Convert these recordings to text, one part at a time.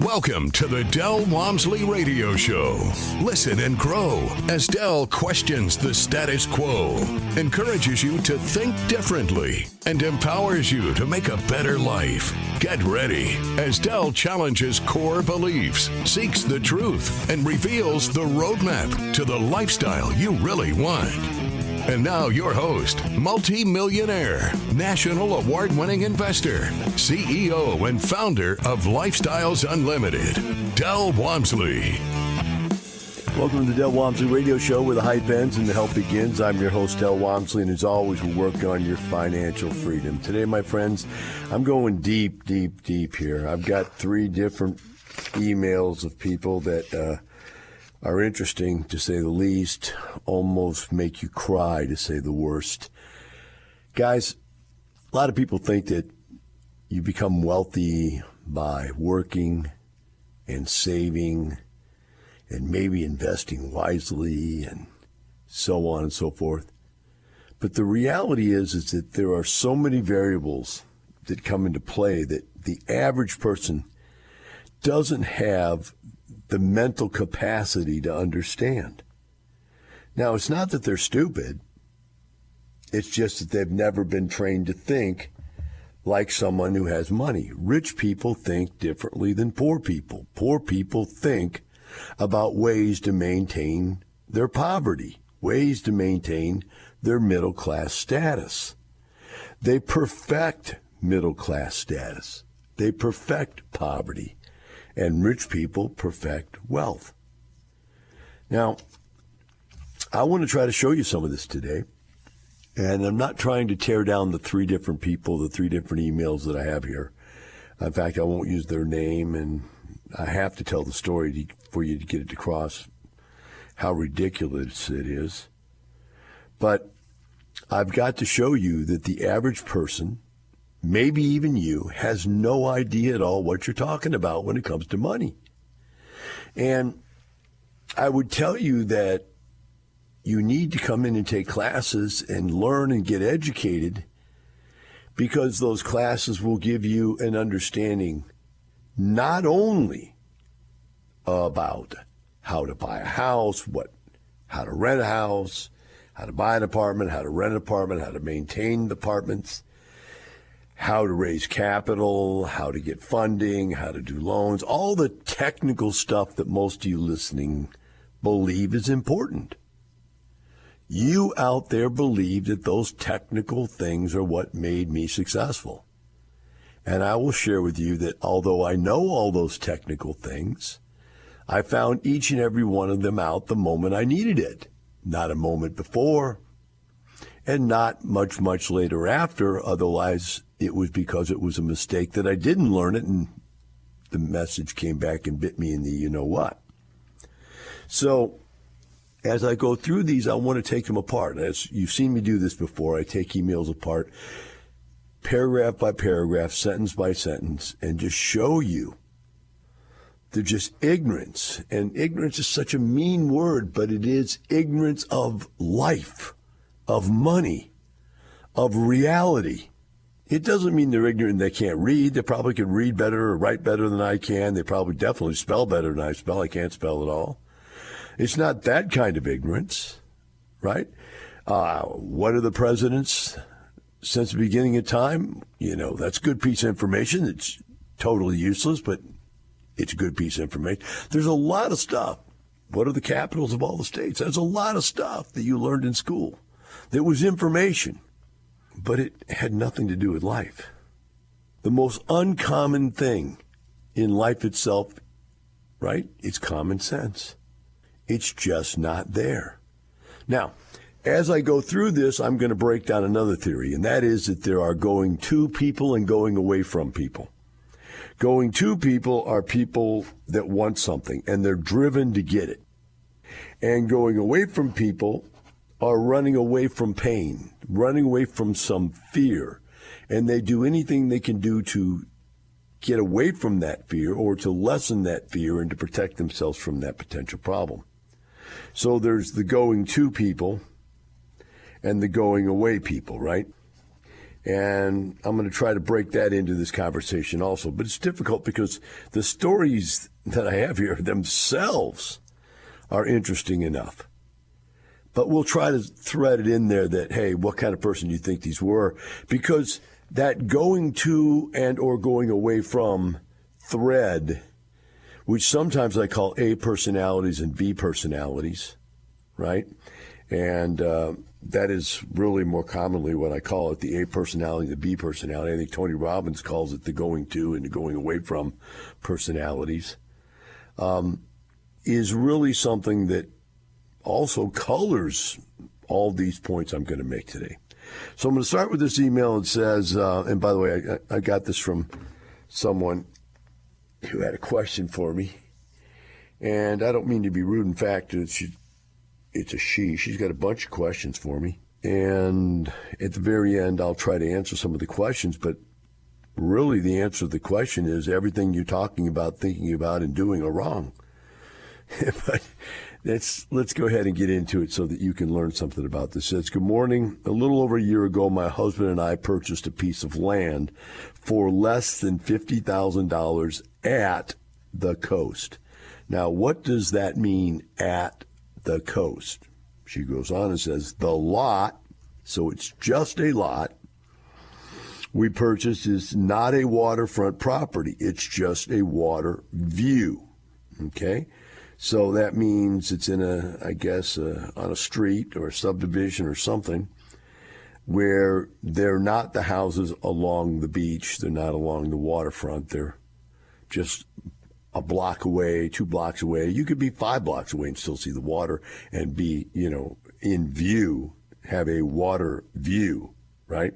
Welcome to the Del Walmsley Radio Show. Listen and grow as Del questions the status quo, encourages you to think differently, and empowers you to make a better life. Get ready as Del challenges core beliefs, seeks the truth, and reveals the roadmap to the lifestyle you really want. And now your host, multi-millionaire, national award-winning investor, CEO and founder of Lifestyles Unlimited, Del Walmsley. Welcome to the Del Walmsley Radio Show, where the hype ends and the help begins. I'm your host, Del Walmsley, and as always, we work on your financial freedom. Today, my friends, I'm going deep here. I've got 3 different emails of people that are interesting, to say the least, almost make you cry, to say the worst. Guys, a lot of people think that you become wealthy by working and saving and maybe investing wisely and so on and so forth. But the reality is that there are so many variables that come into play that the average person doesn't have the mental capacity to understand. Now, it's not that they're stupid. It's just that they've never been trained to think like someone who has money. Rich people think differently than poor people. Poor people think about ways to maintain their poverty, ways to maintain their middle-class status. They perfect middle-class status. They perfect poverty. And rich people perfect wealth. Now, I want to try to show you some of this today. And I'm not trying to tear down the 3 different people, the 3 different emails that I have here. In fact, I won't use their name, and I have to tell the story for you to get it across how ridiculous it is. But I've got to show you that the average person, maybe even you, has no idea at all what you're talking about when it comes to money. And I would tell you that you need to come in and take classes and learn and get educated, because those classes will give you an understanding not only about how to buy a house, how to rent a house, how to buy an apartment, how to rent an apartment, how to maintain the apartments, how to raise capital, how to get funding, how to do loans, all the technical stuff that most of you listening believe is important. You out there believe that those technical things are what made me successful. And I will share with you that although I know all those technical things, I found each and every one of them out the moment I needed it, not a moment before, and not much later after. Otherwise, it was because it was a mistake that I didn't learn it, and the message came back and bit me in the you-know-what. So as I go through these, I want to take them apart. As you've seen me do this before, I take emails apart, paragraph by paragraph, sentence by sentence, and just show you they're just ignorance. And ignorance is such a mean word, but it is ignorance of life, of money, of reality. It doesn't mean they're ignorant and they can't read. They probably can read better or write better than I can. They probably definitely spell better than I spell. I can't spell at all. It's not that kind of ignorance, right? What are the presidents since the beginning of time? You know, that's a good piece of information. It's totally useless, but it's a good piece of information. There's a lot of stuff. What are the capitals of all the states? There's a lot of stuff that you learned in school that was information, but it had nothing to do with life. The most uncommon thing in life itself, right? It's common sense. It's just not there. Now, as I go through this, I'm going to break down another theory, and that is that there are going to people and going away from people. Going to people are people that want something, and they're driven to get it. And going away from people are running away from pain, running away from some fear, and they do anything they can do to get away from that fear or to lessen that fear and to protect themselves from that potential problem. So there's the going to people and the going away people, right? And I'm going to try to break that into this conversation also. But it's difficult because the stories that I have here themselves are interesting enough. But we'll try to thread it in there that, hey, what kind of person do you think these were? Because that going to and or going away from thread, which sometimes I call A personalities and B personalities, right? And that is really more commonly what I call it, the A personality, the B personality. I think Tony Robbins calls it the going to and the going away from personalities, is really something that also colors all these points I'm going to make today. So I'm going to start with this email. It says, and by the way, I got this from someone who had a question for me. And I don't mean to be rude. In fact, it's a she. She's got a bunch of questions for me. And at the very end, I'll try to answer some of the questions. But really, the answer to the question is everything you're talking about, thinking about, and doing are wrong. But let's go ahead and get into it so that you can learn something about this. It says, good morning. A little over a year ago, my husband and I purchased a piece of land for less than $50,000 at the coast. Now, what does that mean, at the coast? She goes on and says, the lot, so it's just a lot, we purchased is not a waterfront property. It's just a water view, okay? So that means it's in on a street or a subdivision or something where they're not the houses along the beach. They're not along the waterfront. They're just a block away, 2 blocks away. You could be 5 blocks away and still see the water and be, in view, have a water view, right?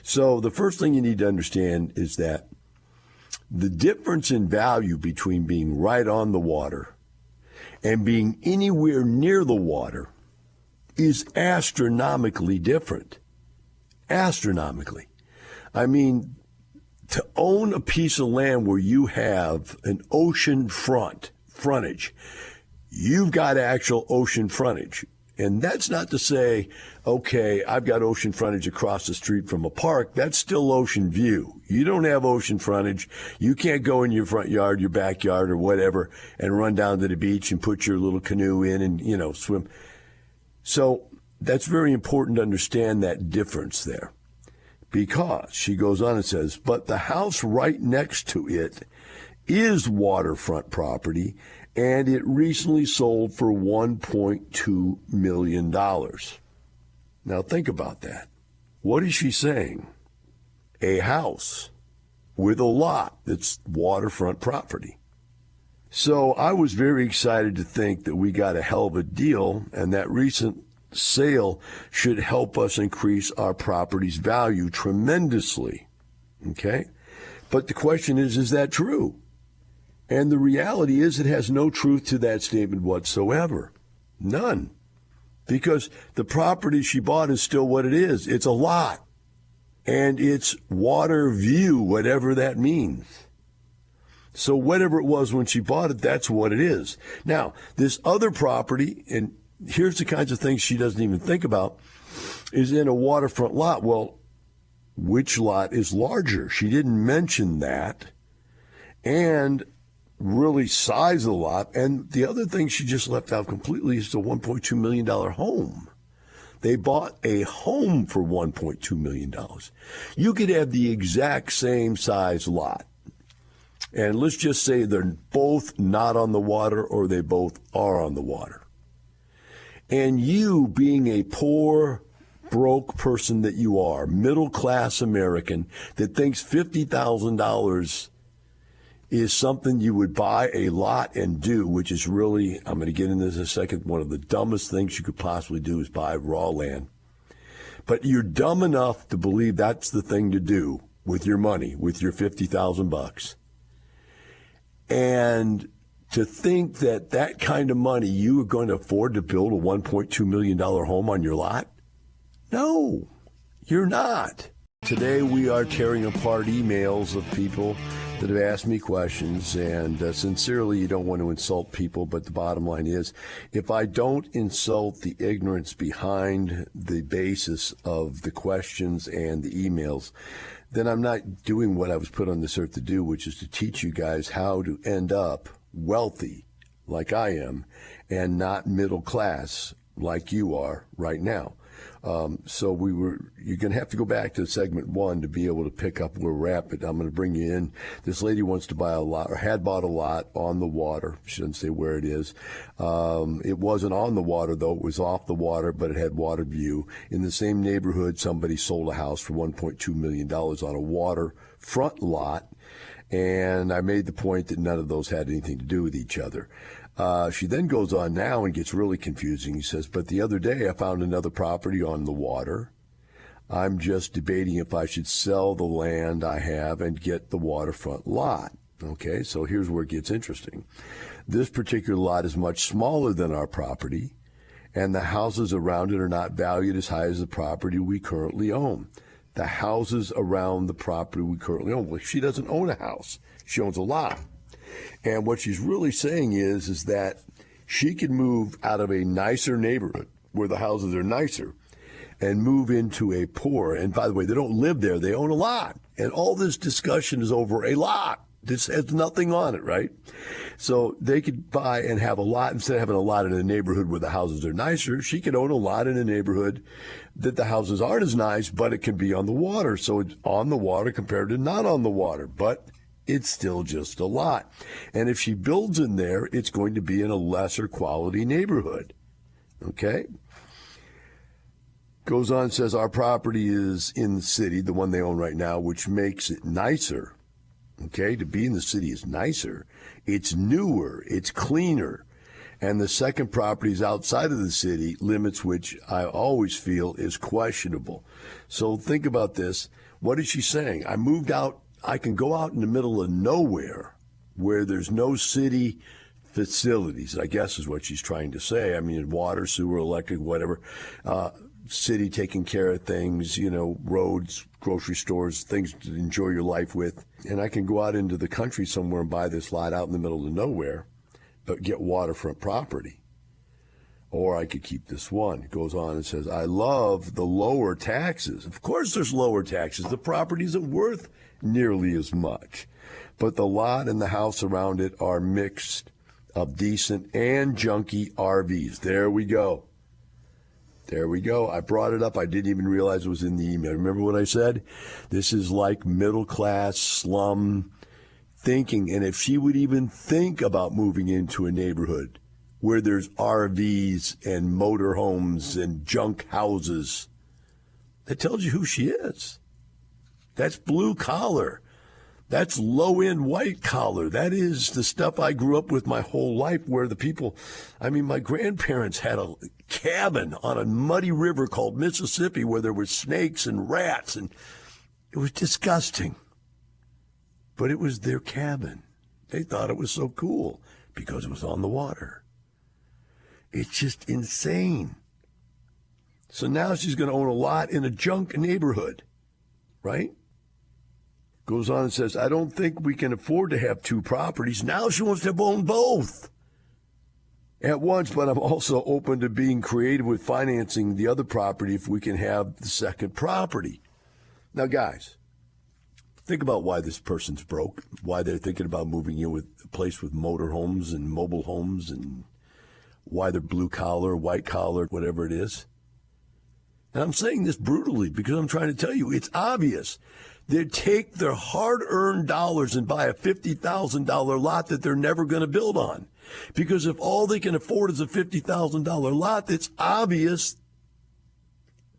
So the first thing you need to understand is that the difference in value between being right on the water and being anywhere near the water is astronomically different. Astronomically. I mean, to own a piece of land where you have an ocean frontage, you've got actual ocean frontage. And that's not to say, okay, I've got ocean frontage across the street from a park. That's still ocean view. You don't have ocean frontage. You can't go in your front yard, your backyard, or whatever, and run down to the beach and put your little canoe in and, swim. So that's very important to understand that difference there. Because, she goes on and says, but the house right next to it is waterfront property, and it recently sold for $1.2 million. Now think about that. What is she saying? A house with a lot that's waterfront property. So I was very excited to think that we got a hell of a deal, and that recent sale should help us increase our property's value tremendously. Okay? But the question is that true? And the reality is it has no truth to that statement whatsoever. None. Because the property she bought is still what it is. It's a lot. And it's water view, whatever that means. So whatever it was when she bought it, that's what it is. Now, this other property, and here's the kinds of things she doesn't even think about, is in a waterfront lot. Well, which lot is larger? She didn't mention that. And really size of the lot. And the other thing she just left out completely is the $1.2 million home. They bought a home for $1.2 million. You could have the exact same size lot. And let's just say they're both not on the water or they both are on the water. And you, being a poor, broke person that you are, middle-class American that thinks $50,000 is something you would buy a lot and do, which is really, I'm going to get into this in a second, one of the dumbest things you could possibly do is buy raw land. But you're dumb enough to believe that's the thing to do with your money, with your $50,000. And to think that that kind of money you are going to afford to build a $1.2 million home on your lot? No, you're not. Today we are tearing apart emails of people that have asked me questions, and sincerely, you don't want to insult people, but the bottom line is, if I don't insult the ignorance behind the basis of the questions and the emails, then I'm not doing what I was put on this earth to do, which is to teach you guys how to end up wealthy, like I am, and not middle class, like you are right now. So you're going to have to go back to segment 1 to be able to pick up where we're at, but I'm going to bring you in. This lady wants to buy a lot, or had bought a lot on the water. She doesn't say where it is. It wasn't on the water, though. It was off the water, but it had water view. In the same neighborhood, somebody sold a house for $1.2 million on a waterfront lot, and I made the point that none of those had anything to do with each other. She then goes on now and gets really confusing. He says, but the other day I found another property on the water. I'm just debating if I should sell the land I have and get the waterfront lot. Okay, so here's where it gets interesting. This particular lot is much smaller than our property, and the houses around it are not valued as high as the property we currently own. The houses around the property we currently own. Well, she doesn't own a house. She owns a lot. And what she's really saying is that she could move out of a nicer neighborhood where the houses are nicer and move into a poor. And by the way, they don't live there. They own a lot. And all this discussion is over a lot. This has nothing on it, right? So they could buy and have a lot. Instead of having a lot in a neighborhood where the houses are nicer, she could own a lot in a neighborhood that the houses aren't as nice, but it can be on the water. So it's on the water compared to not on the water. But it's still just a lot. And if she builds in there, it's going to be in a lesser quality neighborhood. Okay? Goes on and says, our property is in the city, the one they own right now, which makes it nicer. Okay? To be in the city is nicer. It's newer. It's cleaner. And the second property is outside of the city, limits which I always feel is questionable. So think about this. What is she saying? I moved out. I can go out in the middle of nowhere where there's no city facilities, I guess is what she's trying to say. I mean, water, sewer, electric, whatever. City taking care of things, roads, grocery stores, things to enjoy your life with. And I can go out into the country somewhere and buy this lot out in the middle of nowhere, but get waterfront property. Or I could keep this one. It goes on and says, I love the lower taxes. Of course there's lower taxes. The property isn't worth nearly as much. But the lot and the house around it are mixed of decent and junky RVs. There we go. There we go. I brought it up. I didn't even realize it was in the email. Remember what I said? This is like middle-class slum thinking. And if she would even think about moving into a neighborhood where there's RVs and motorhomes and junk houses, that tells you who she is. That's blue collar. That's low-end white collar. That is the stuff I grew up with my whole life, where the people, my grandparents had a cabin on a muddy river called Mississippi where there were snakes and rats, and it was disgusting. But it was their cabin. They thought it was so cool because it was on the water. It's just insane. So now she's going to own a lot in a junk neighborhood, right? Goes on and says, I don't think we can afford to have two properties. Now she wants to own both at once, but I'm also open to being creative with financing the other property if we can have the second property. Now, guys, think about why this person's broke, why they're thinking about moving in with a place with motorhomes and mobile homes, and why they're blue collar, white collar, whatever it is. And I'm saying this brutally because I'm trying to tell you it's obvious. They take their hard-earned dollars and buy a $50,000 lot that they're never going to build on. Because if all they can afford is a $50,000 lot, it's obvious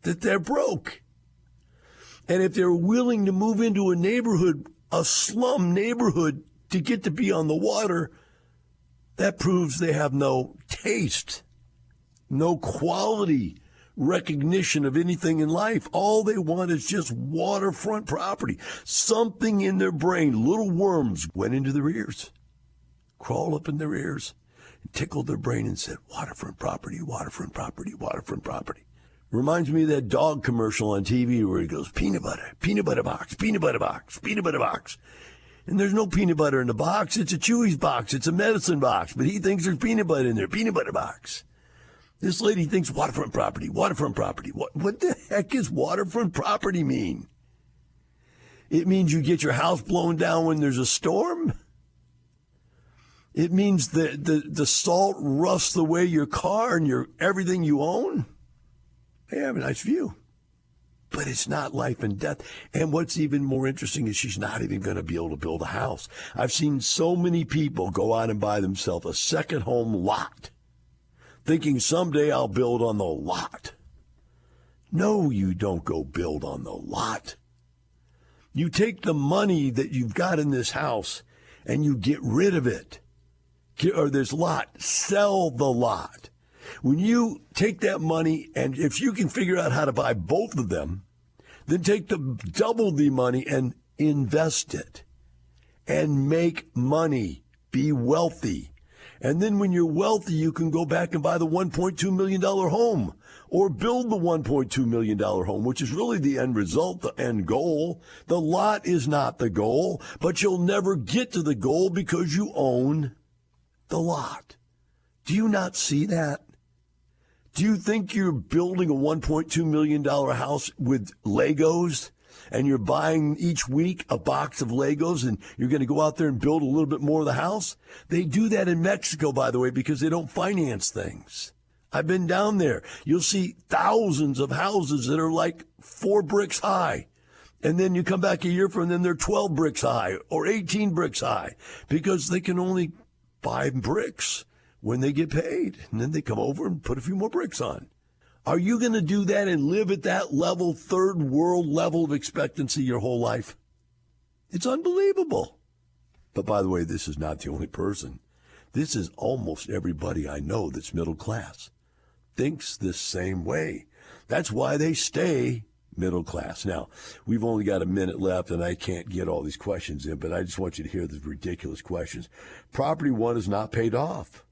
that they're broke. And if they're willing to move into a neighborhood, a slum neighborhood, to get to be on the water, that proves they have no taste, no quality recognition of anything in life. All they want is just waterfront property. Something in their brain, little worms went into their ears, crawled up in their ears, and tickled their brain and said, waterfront property, waterfront property, waterfront property. Reminds me of that dog commercial on TV where he goes, peanut butter box, peanut butter box, peanut butter box. And there's no peanut butter in the box. It's a Chewy's box. It's a medicine box. But he thinks there's peanut butter in there, peanut butter box. This lady thinks waterfront property. What the heck is waterfront property mean? It means you get your house blown down when there's a storm? It means the salt roughs away your car and everything you own? They have a nice view. But it's not life and death. And what's even more interesting is she's not even going to be able to build a house. I've seen so many people go out and buy themselves a second home lot, thinking someday I'll build on the lot. No, you don't go build on the lot. You take the money that you've got in this house and you get rid of it. Or this lot, sell the lot. When you take that money, and if you can figure out how to buy both of them, then take double the money and invest it and make money, be wealthy. And then when you're wealthy, you can go back and buy the $1.2 million home or build the $1.2 million home, which is really the end result, the end goal. The lot is not the goal, but you'll never get to the goal because you own the lot. Do you not see that? Do you think you're building a $1.2 million house with Legos and you're buying each week a box of Legos and you're going to go out there and build a little bit more of the house? They do that in Mexico, by the way, because they don't finance things. I've been down there. You'll see thousands of houses that are like 4 bricks high. And then you come back a year from them, they're 12 bricks high or 18 bricks high because they can only buy bricks when they get paid, and then they come over and put a few more bricks on. Are you going to do that and live at that level, third world level of expectancy your whole life? It's unbelievable. But by the way, this is not the only person. This is almost everybody I know that's middle class. Thinks the same way. That's why they stay middle class. Now, we've only got a minute left, and I can't get all these questions in, but I just want you to hear the ridiculous questions. Property one is not paid off.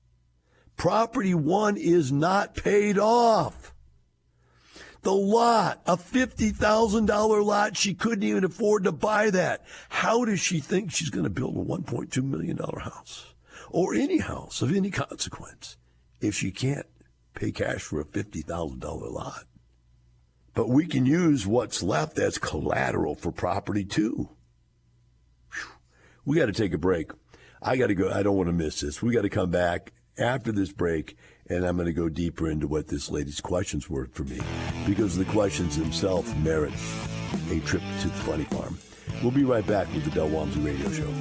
Property one is not paid off. The lot, a $50,000 lot, she couldn't even afford to buy that. How does she think she's going to build a $1.2 million house or any house of any consequence if she can't pay cash for a $50,000 lot? But we can use what's left as collateral for property too. Whew. We got to take a break. I got to go. I don't want to miss this. We got to come back after this break, and I'm going to go deeper into what this lady's questions were for me, because the questions themselves merit a trip to the funny farm. We'll be right back with the Del Walmsley Radio Show.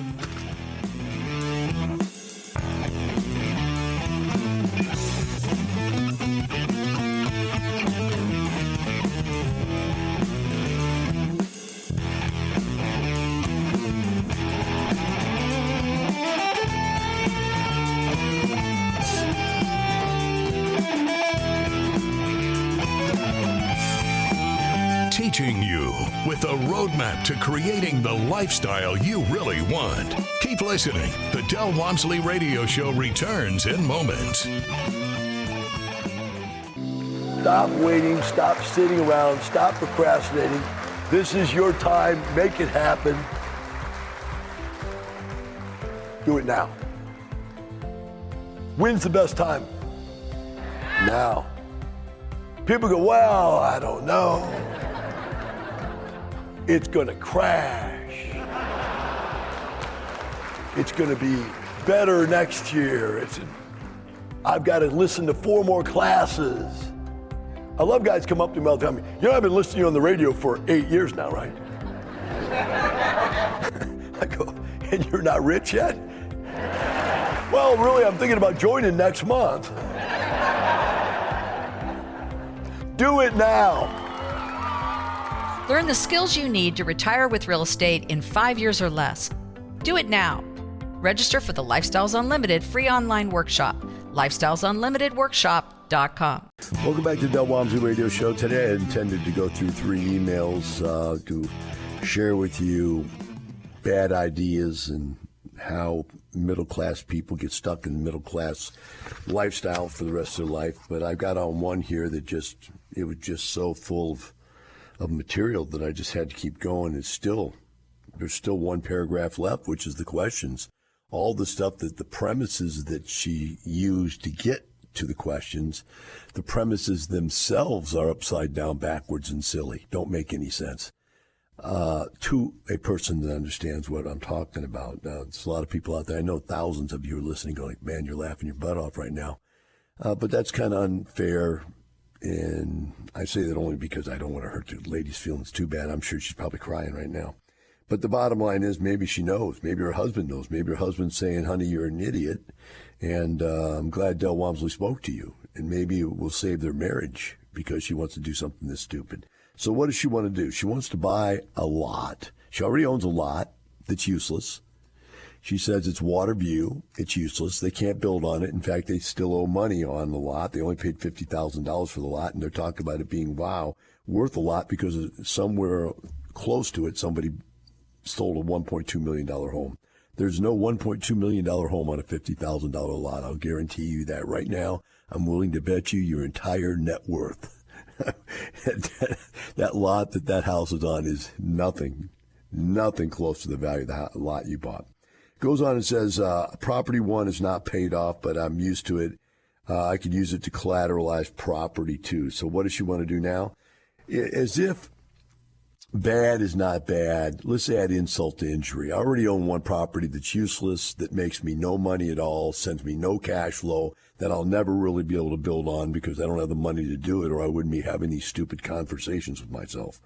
Teaching you with a roadmap to creating the lifestyle you really want. Keep listening. The Del Walmsley Radio Show returns in moments. Stop waiting. Stop sitting around. Stop procrastinating. This is your time. Make it happen. Do it now. When's the best time? Now. People go, well, I don't know. It's going to crash. It's going to be better next year. I've got to listen to 4 more classes. I love guys come up to me all the time. You know, I've been listening to you on the radio for 8 years now, right? I go, and you're not rich yet? Well, really, I'm thinking about joining next month. Do it now. Learn the skills you need to retire with real estate in 5 years or less. Do it now. Register for the Lifestyles Unlimited free online workshop. LifestylesUnlimitedWorkshop.com. Welcome back to the Del Walmsley Radio Show. Today I intended to go through 3 emails to share with you bad ideas and how middle-class people get stuck in the middle-class lifestyle for the rest of their life. But I've got on one here that just it was just so full of material that I just had to keep going. There's still one paragraph left, which is the questions. All the stuff that the premises that she used to get to the questions, the premises themselves are upside down, backwards, and silly. Don't make any sense to a person that understands what I'm talking about. Now, there's a lot of people out there. I know thousands of you are listening going, man, you're laughing your butt off right now. But that's kind of unfair. And I say that only because I don't want to hurt the lady's feelings too bad. I'm sure she's probably crying right now. But the bottom line is maybe she knows. Maybe her husband knows. Maybe her husband's saying, honey, you're an idiot. And I'm glad Del Walmsley spoke to you. And maybe it will save their marriage because she wants to do something this stupid. So what does she want to do? She wants to buy a lot. She already owns a lot that's useless. She says it's water view. It's useless. They can't build on it. In fact, they still owe money on the lot. They only paid $50,000 for the lot, and they're talking about it being, worth a lot because somewhere close to it, somebody sold a $1.2 million home. There's no $1.2 million home on a $50,000 lot. I'll guarantee you that right now. I'm willing to bet you your entire net worth. That lot that house is on is nothing close to the value of the lot you bought. Goes on and says, property one is not paid off, but I'm used to it. I could use it to collateralize property too. So what does she want to do now? As if bad is not bad. Let's add insult to injury. I already own one property that's useless, that makes me no money at all, sends me no cash flow, that I'll never really be able to build on because I don't have the money to do it, or I wouldn't be having these stupid conversations with myself.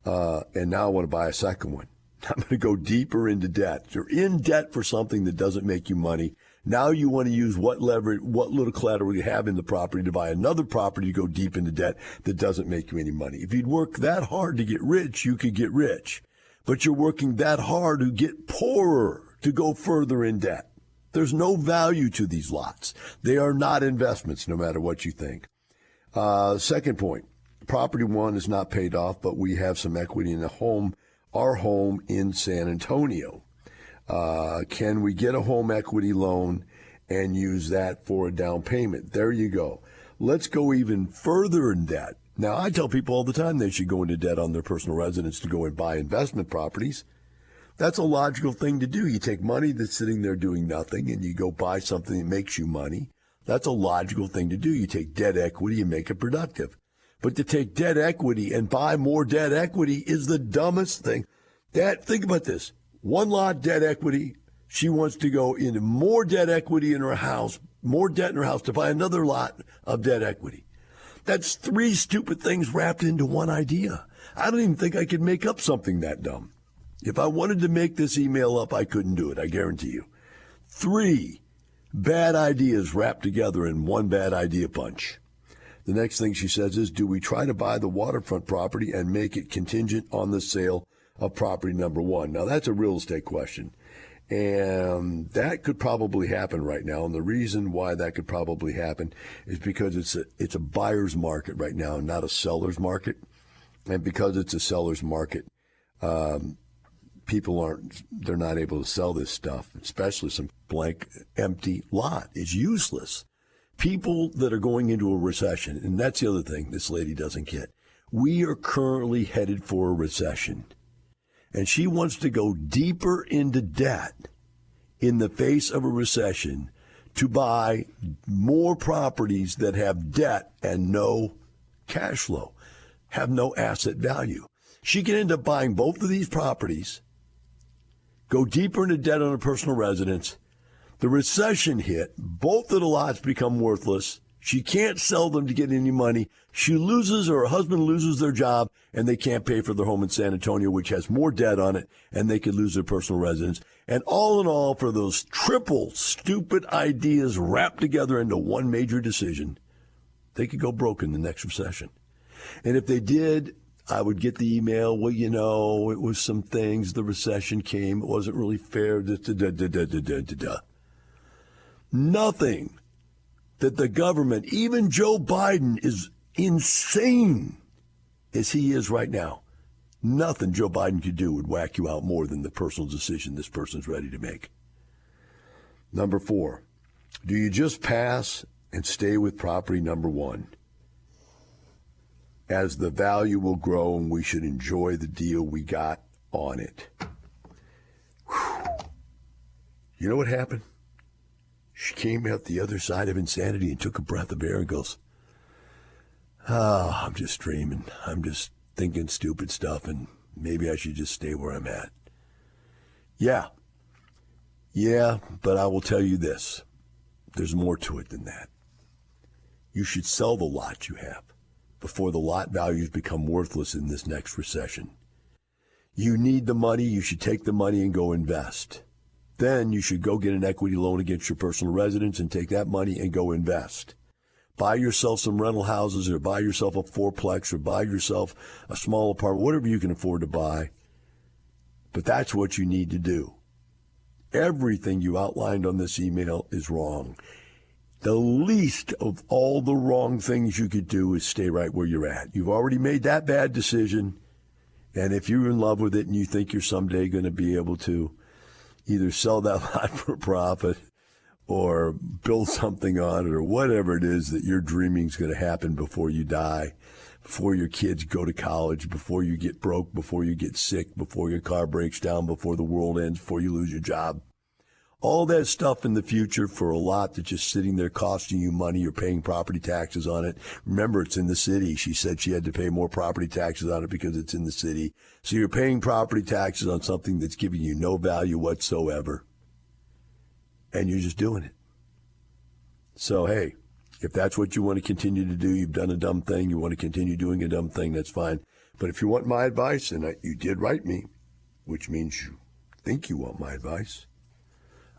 And now I want to buy a second one. I'm going to go deeper into debt. You're in debt for something that doesn't make you money. Now you want to use what little collateral you have in the property to buy another property to go deep into debt that doesn't make you any money. If you'd work that hard to get rich, you could get rich. But you're working that hard to get poorer, to go further in debt. There's no value to these lots. They are not investments, no matter what you think. Second point, property one is not paid off, but we have some equity in our home in San Antonio. Can we get a home equity loan and use that for a down payment? There you go. Let's go even further in debt. Now, I tell people all the time they should go into debt on their personal residence to go and buy investment properties. That's a logical thing to do. You take money that's sitting there doing nothing and you go buy something that makes you money. That's a logical thing to do. You take debt equity and make it productive. But to take debt equity and buy more debt equity is the dumbest thing. Think about this. One lot debt equity. She wants to go into more debt equity in her house, more debt in her house to buy another lot of debt equity. That's three stupid things wrapped into one idea. I don't even think I could make up something that dumb. If I wanted to make this email up, I couldn't do it, I guarantee you. Three bad ideas wrapped together in one bad idea bunch. The next thing she says is, do we try to buy the waterfront property and make it contingent on the sale of property number one? Now, that's a real estate question. And that could probably happen right now. And the reason why that could probably happen is because it's a buyer's market right now, not a seller's market. And because it's a seller's market, they're not able to sell this stuff, especially some blank, empty lot. It's useless. People that are going into a recession, and that's the other thing this lady doesn't get. We are currently headed for a recession. And she wants to go deeper into debt in the face of a recession to buy more properties that have debt and no cash flow, have no asset value. She can end up buying both of these properties, go deeper into debt on a personal residence. The recession hit, both of the lots become worthless. She can't sell them to get any money. She loses, or her husband loses their job, and they can't pay for their home in San Antonio, which has more debt on it, and they could lose their personal residence. And all in all, for those triple stupid ideas wrapped together into one major decision, they could go broke in the next recession. And if they did, I would get the email, well, it was some things, the recession came, it wasn't really fair, Nothing that the government, even Joe Biden, is insane as he is right now. Nothing Joe Biden could do would whack you out more than the personal decision this person's ready to make. Number 4, do you just pass and stay with property number one? as the value will grow, and we should enjoy the deal we got on it. Whew. You know what happened? She came out the other side of insanity and took a breath of air and goes, I'm just dreaming. I'm just thinking stupid stuff, and maybe I should just stay where I'm at. Yeah, but I will tell you this. There's more to it than that. You should sell the lot you have before the lot values become worthless in this next recession. You need the money. You should take the money and go invest. Then you should go get an equity loan against your personal residence and take that money and go invest. Buy yourself some rental houses, or buy yourself a fourplex, or buy yourself a small apartment, whatever you can afford to buy. But that's what you need to do. Everything you outlined on this email is wrong. The least of all the wrong things you could do is stay right where you're at. You've already made that bad decision, and if you're in love with it and you think you're someday going to be able to either sell that lot for a profit or build something on it, or whatever it is that you're dreaming is going to happen before you die, before your kids go to college, before you get broke, before you get sick, before your car breaks down, before the world ends, before you lose your job. All that stuff in the future for a lot that's just sitting there costing you money. You're paying property taxes on it. Remember, it's in the city. She said she had to pay more property taxes on it because it's in the city. So you're paying property taxes on something that's giving you no value whatsoever. And you're just doing it. So, hey, if that's what you want to continue to do, you've done a dumb thing, you want to continue doing a dumb thing, that's fine. But if you want my advice, and you did write me, which means you think you want my advice,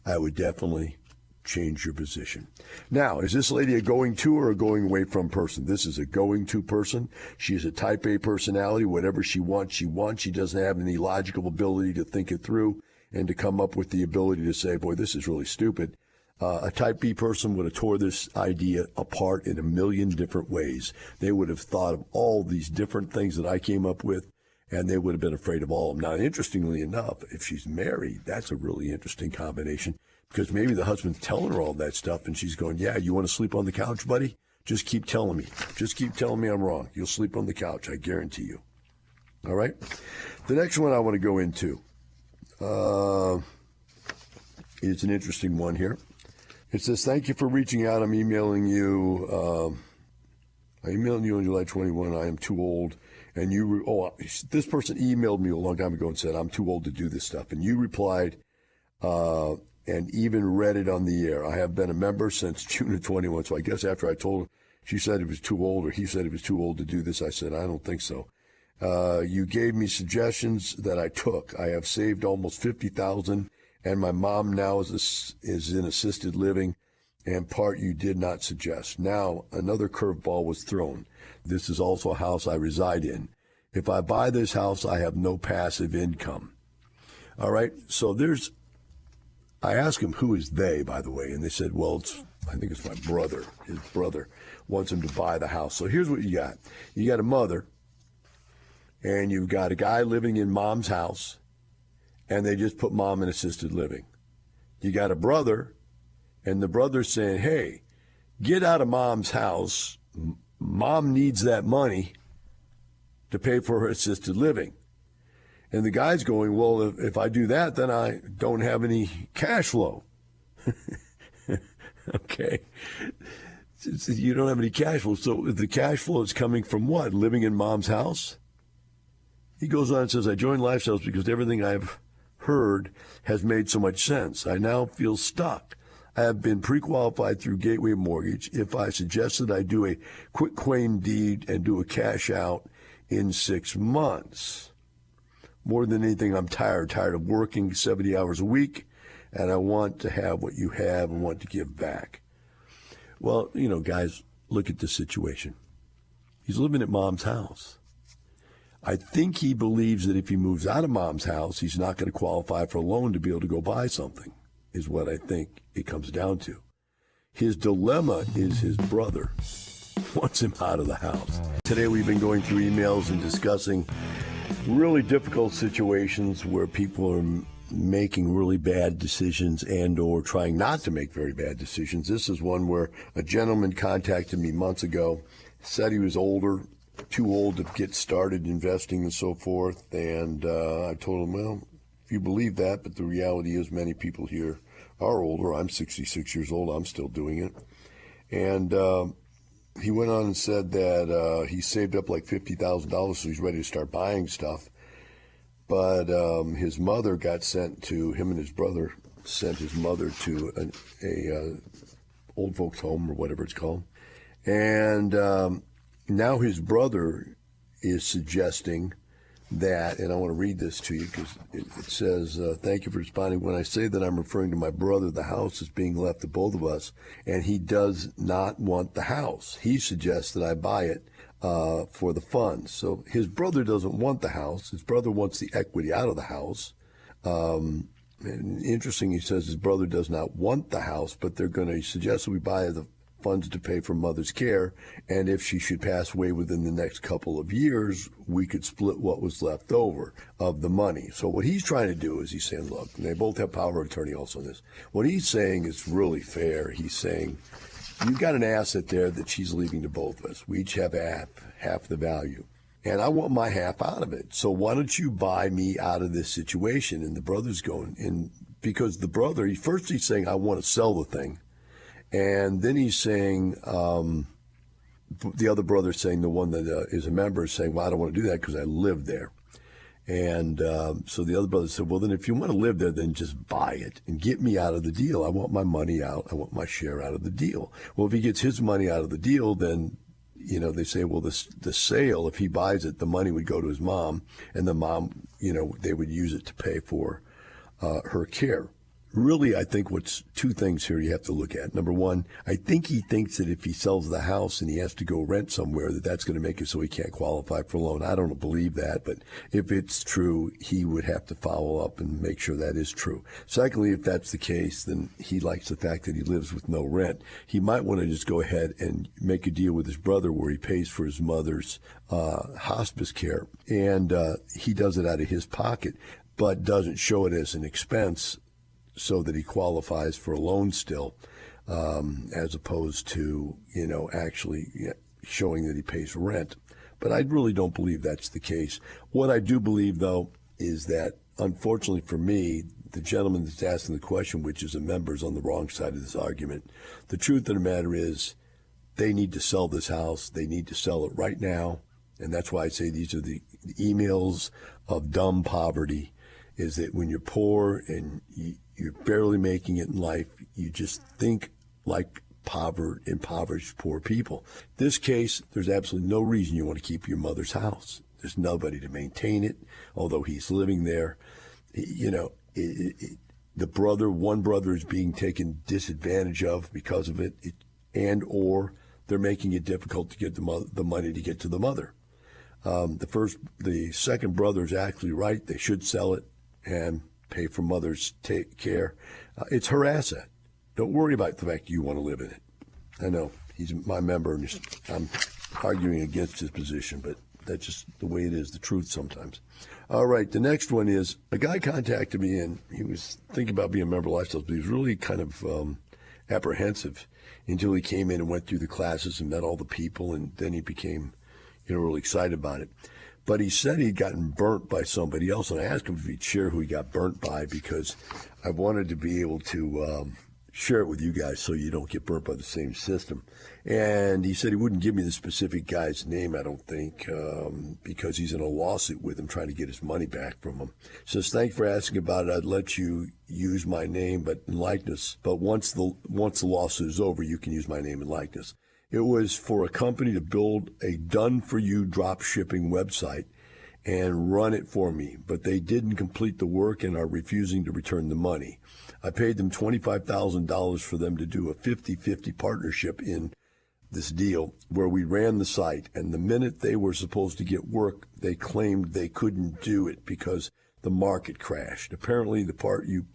I would definitely change your position. Now, is this lady a going to or a going away from person? This is a going to person. She is a type A personality. Whatever she wants, she wants. She doesn't have any logical ability to think it through and to come up with the ability to say, boy, this is really stupid. A type B person would have tore this idea apart in a million different ways. They would have thought of all these different things that I came up with, and they would have been afraid of all of them. Now, interestingly enough, if she's married, that's a really interesting combination, because maybe the husband's telling her all that stuff, and she's going, yeah, you want to sleep on the couch, buddy? Just keep telling me. Just keep telling me I'm wrong. You'll sleep on the couch, I guarantee you. All right? The next one I want to go into is an interesting one here. It says, thank you for reaching out. I'm emailing you. I emailed you on July 21. I am too old. And this person emailed me a long time ago and said, I'm too old to do this stuff. And you replied and even read it on the air. I have been a member since June of 21. So I guess after I told her, she said it was too old, or he said it was too old to do this, I said, I don't think so. You gave me suggestions that I took. I have saved almost $50,000, and my mom now is in assisted living, and part you did not suggest. Now, another curveball was thrown. This is also a house I reside in. If I buy this house, I have no passive income. All right, so I asked him, who is they, by the way, and they said, well, I think it's my brother. His brother wants him to buy the house. So here's what you got. You got a mother, and you've got a guy living in mom's house, and they just put mom in assisted living. You got a brother, and the brother's saying, hey, get out of mom's house. Mom needs that money to pay for her assisted living. And the guy's going, well, if I do that, then I don't have any cash flow. Okay. You don't have any cash flow. So the cash flow is coming from what? Living in mom's house? He goes on and says, I joined Lifestyles because everything I've heard has made so much sense. I now feel stuck. I have been pre-qualified through Gateway Mortgage. If I suggested I do a quick claim deed and do a cash out in 6 months. More than anything, I'm tired of working 70 hours a week, and I want to have what you have and want to give back. Well, guys, look at the situation. He's living at mom's house. I think he believes that if he moves out of mom's house, he's not going to qualify for a loan to be able to go buy something, is what I think it comes down to. His dilemma is his brother wants him out of the house. Today we've been going through emails and discussing really difficult situations where people are making really bad decisions and or trying not to make very bad decisions. This is one where a gentleman contacted me months ago, said he was older, too old to get started investing and so forth. And I told him, well, if you believe that, but the reality is many people here are older. I'm 66 years old. I'm still doing it. And he went on and said that he saved up like $50,000, so he's ready to start buying stuff. But his mother got sent to, him and his brother sent his mother to a old folks home or whatever it's called. And now his brother is suggesting that, and I want to read this to you because it says, thank you for responding. When I say that I'm referring to my brother, the house is being left to both of us, and he does not want the house. He suggests that I buy it for the funds. So his brother doesn't want the house. His brother wants the equity out of the house. And interesting, he says his brother does not want the house, but they're going to suggest that we buy the funds to pay for mother's care, and if she should pass away within the next couple of years, we could split what was left over of the money. So what he's trying to do is he's saying, look, and they both have power of attorney also on this. What he's saying is really fair. He's saying, you've got an asset there that she's leaving to both of us. We each have half the value. And I want my half out of it. So why don't you buy me out of this situation? And the brother's going, and because the brother, he's saying, I want to sell the thing. And then he's saying, the other brother's saying, the one that is a member is saying, well, I don't want to do that because I live there. And so the other brother said, well, then if you want to live there, then just buy it and get me out of the deal. I want my money out. I want my share out of the deal. Well, if he gets his money out of the deal, then, you know, they say, well, the sale, if he buys it, the money would go to his mom, and the mom, you know, they would use it to pay for her care. Really, I think what's two things here you have to look at. Number one, I think he thinks that if he sells the house and he has to go rent somewhere, that's going to make it so he can't qualify for a loan. I don't believe that, but if it's true, he would have to follow up and make sure that is true. Secondly, if that's the case, then he likes the fact that he lives with no rent. He might want to just go ahead and make a deal with his brother where he pays for his mother's hospice care, and he does it out of his pocket, but doesn't show it as an expense, so that he qualifies for a loan still, as opposed to, you know, actually showing that he pays rent. But I really don't believe that's the case. What I do believe, though, is that, unfortunately for me, the gentleman that's asking the question, which is a member, is on the wrong side of this argument. The truth of the matter is they need to sell this house. They need to sell it right now. And that's why I say these are the emails of dumb poverty, is that when you're poor and you're barely making it in life, you just think like impoverished poor people. This case, there's absolutely no reason you want to keep your mother's house. There's nobody to maintain it, although he's living there. You know, one brother is being taken disadvantage of because of it, and or they're making it difficult to get the money to get to the mother. The second brother is actually right. They should sell it and pay for mother's care. It's her asset. Don't worry about the fact you want to live in it. I know he's my member, and I'm arguing against his position, but that's just the way it is, the truth sometimes. All right, the next one is a guy contacted me, and he was thinking about being a member of Lifestyles, but he was really kind of apprehensive until he came in and went through the classes and met all the people, and then he became, really excited about it. But he said he'd gotten burnt by somebody else, and I asked him if he'd share who he got burnt by, because I wanted to be able to share it with you guys so you don't get burnt by the same system. And he said he wouldn't give me the specific guy's name, I don't think, because he's in a lawsuit with him trying to get his money back from him. Says, thanks for asking about it. I'd let you use my name and likeness, but once the lawsuit is over, you can use my name and likeness. It was for a company to build a done-for-you drop shipping website and run it for me, but they didn't complete the work and are refusing to return the money. I paid them $25,000 for them to do a 50-50 partnership in this deal where we ran the site, and the minute they were supposed to get work, they claimed they couldn't do it because the market crashed. Apparently, the part you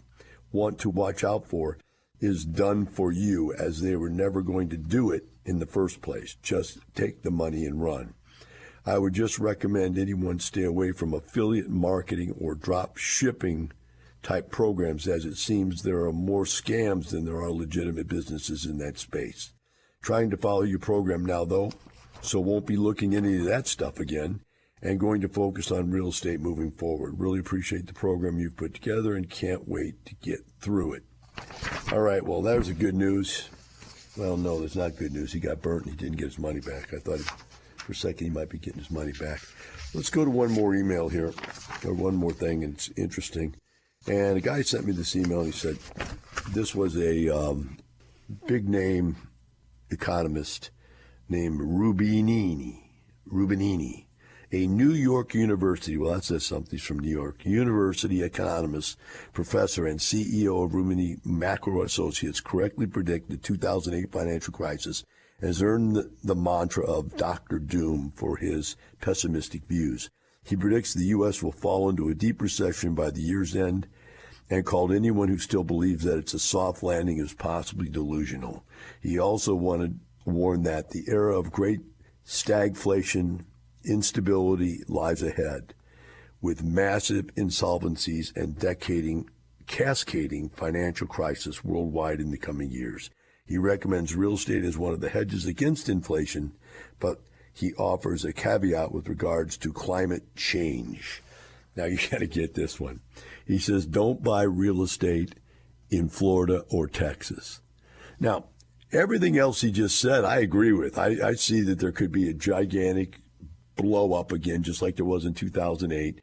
want to watch out for is done for you, as they were never going to do it in the first place. Just take the money and run. I would just recommend anyone stay away from affiliate marketing or drop shipping type programs, as it seems there are more scams than there are legitimate businesses in that space. Trying to follow your program now, though, So won't be looking into any of that stuff again, and going to focus on real estate moving forward. Really appreciate the program you've put together and can't wait to get through it. All right, well, that was the good news. Well, no, that's not good news. He got burnt and he didn't get his money back. I thought for a second he might be getting his money back. Let's go to one more email here, or one more thing, and it's interesting. And a guy sent me this email, and he said this was a big-name economist named Rubinini, a New York University, well, that says something, he's from New York, University economist, professor, and CEO of Rubinini Macro Associates, correctly predicted the 2008 financial crisis and has earned the mantra of Dr. Doom for his pessimistic views. He predicts the U.S. will fall into a deep recession by the year's end and called anyone who still believes that it's a soft landing as possibly delusional. He also warned that the era of great stagflation, instability lies ahead, with massive insolvencies and cascading financial crisis worldwide in the coming years. He recommends real estate as one of the hedges against inflation, but he offers a caveat with regards to climate change. Now, you got to get this one. He says, don't buy real estate in Florida or Texas. Now, everything else he just said, I agree with. I see that there could be a gigantic blow up again, just like there was in 2008.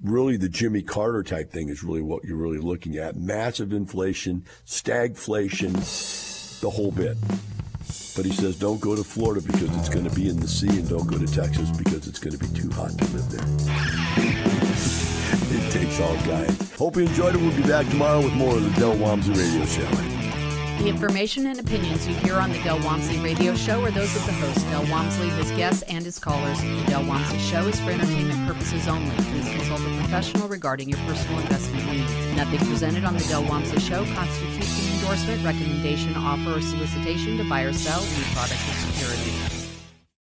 Really, the Jimmy Carter type thing is really what you're really looking at. Massive inflation, stagflation, the whole bit. But he says don't go to Florida because it's going to be in the sea, and don't go to Texas because it's going to be too hot to live there. It takes all kinds. Hope you enjoyed it. We'll be back tomorrow with more of the Del Walmsley Radio Show. The information and opinions you hear on the Del Walmsley Radio Show are those of the host, Del Walmsley, his guests, and his callers. The Del Walmsley Show is for entertainment purposes only. Please consult a professional regarding your personal investment needs. Nothing presented on the Del Walmsley Show constitutes an endorsement, recommendation, offer, or solicitation to buy or sell any product or security.